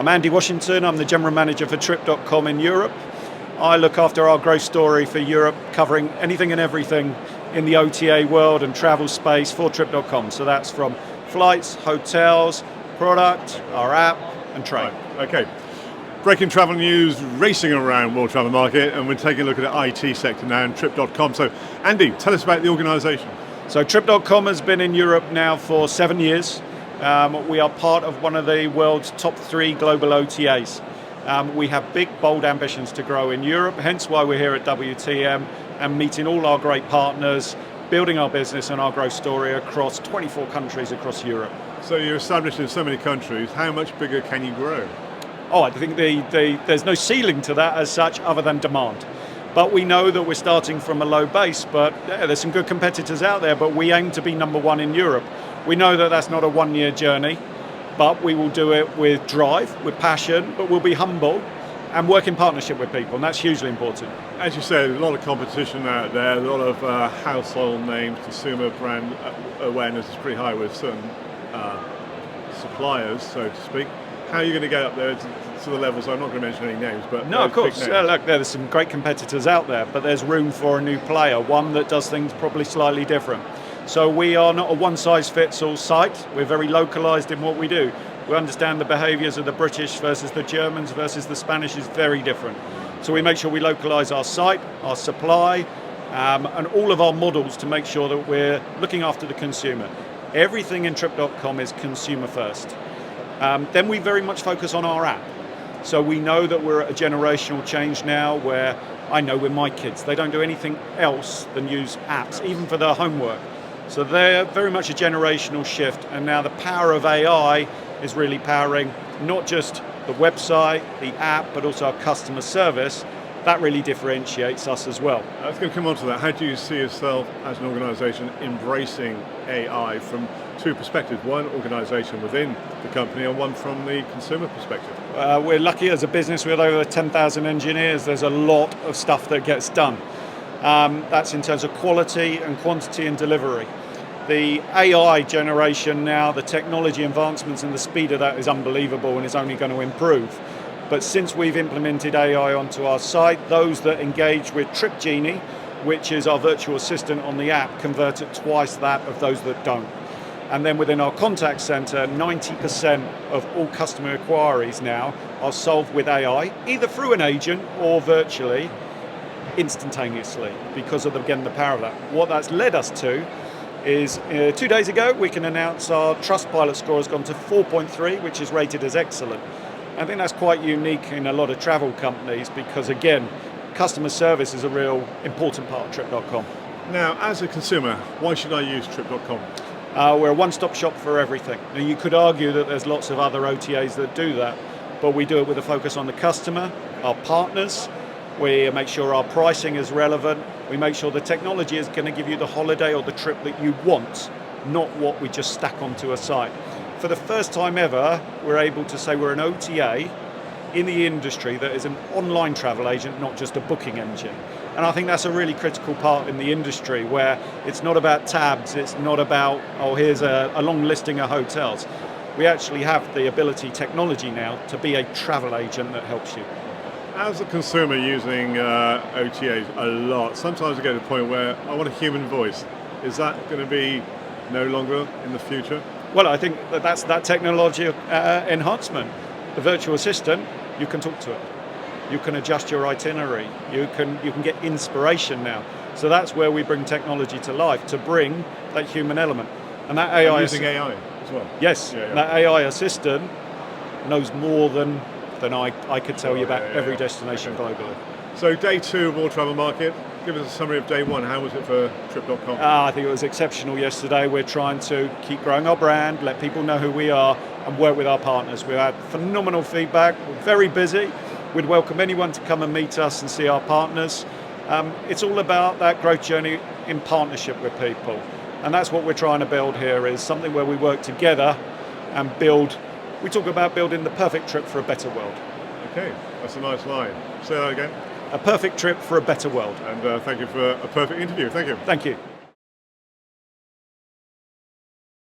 I'm Andy Washington, I'm the General Manager for Trip.com in Europe. I look after our growth story for Europe, covering anything and everything in the OTA world and travel space for Trip.com. So that's from flights, hotels, product, our app, and trade. Right. Okay. Breaking travel news, racing around world travel market, and we're taking a look at the IT sector now and Trip.com. So, Andy, tell us about the organisation. So Trip.com has been in Europe now for 7 years. We are part of one of the world's top 3 global OTAs. We have big, bold ambitions to grow in Europe, hence why we're here at WTM and meeting all our great partners, building our business and our growth story across 24 countries across Europe. So you're established in so many countries, how much bigger can you grow? Oh, I think there's no ceiling to that as such other than demand. But we know that we're starting from a low base, but there's some good competitors out there, but we aim to be number 1 in Europe. We know that that's not a one-year journey, but we will do it with drive, with passion, but we'll be humble and work in partnership with people, and that's hugely important. As you said, a lot of competition out there, a lot of household names, consumer brand awareness is pretty high with certain suppliers, so to speak. How are you going to get up there to the levels? I'm not going to mention any names, but no, of course. Look, there's some great competitors out there, but there's room for a new player, one that does things probably slightly different. So we are not a one-size-fits-all site. We're very localized in what we do. We understand the behaviors of the British versus the Germans versus the Spanish is very different. So we make sure we localize our site, our supply, and all of our models to make sure that we're looking after the consumer. Everything in Trip.com is consumer first. Then we very much focus on our app. So we know that we're at a generational change now where I know with my kids, they don't do anything else than use apps, even for their homework. So they're very much a generational shift, and now the power of AI is really powering not just the website, the app, but also our customer service. That really differentiates us as well. I was going to come on to that. How do you see yourself as an organisation embracing AI from 2 perspectives? One organisation within the company and one from the consumer perspective. We're lucky as a business with over 10,000 engineers. There's a lot of stuff that gets done. That's in terms of quality and quantity and delivery. The AI generation now, the technology advancements and the speed of that is unbelievable and is only going to improve. But since we've implemented AI onto our site, those that engage with Trip Genie, which is our virtual assistant on the app, convert at twice that of those that don't. And then within our contact center, 90% of all customer inquiries now are solved with AI, either through an agent or virtually, instantaneously, because of, again, the power of that. What that's led us to is 2 days ago, we can announce our Trustpilot score has gone to 4.3, which is rated as excellent. I think that's quite unique in a lot of travel companies because, again, customer service is a real important part of Trip.com. Now, as a consumer, why should I use Trip.com? We're a one-stop shop for everything. Now, you could argue that there's lots of other OTAs that do that, but we do it with a focus on the customer, our partners. We make sure our pricing is relevant. We make sure the technology is going to give you the holiday or the trip that you want, not what we just stack onto a site. For the first time ever, we're able to say we're an OTA in the industry that is an online travel agent, not just a booking engine. And I think that's a really critical part in the industry where it's not about tabs, it's not about, oh, here's a long listing of hotels. We actually have the ability, technology now, to be a travel agent that helps you. As a consumer using OTAs a lot, sometimes I get to the point where I want a human voice. Is that going to be no longer in the future? Well, I think that's that technology enhancement. The virtual assistant, you can talk to it. You can adjust your itinerary. You can get inspiration now. So that's where we bring technology to life, to bring that human element. And that AI... using AI as well? Yes, yeah. That AI assistant knows more than I could tell you about every destination globally. So day 2 of World Travel Market, give us a summary of day 1. How was it for Trip.com? I think it was exceptional yesterday. We're trying to keep growing our brand, let people know who we are, and work with our partners. We had phenomenal feedback. We're very busy. We'd welcome anyone to come and meet us and see our partners. It's all about that growth journey in partnership with people. And that's what we're trying to build here, is something where we work together and build. We talk about building the perfect trip for a better world. Okay, that's a nice line. Say that again. A perfect trip for a better world. And thank you for a perfect interview. Thank you. Thank you.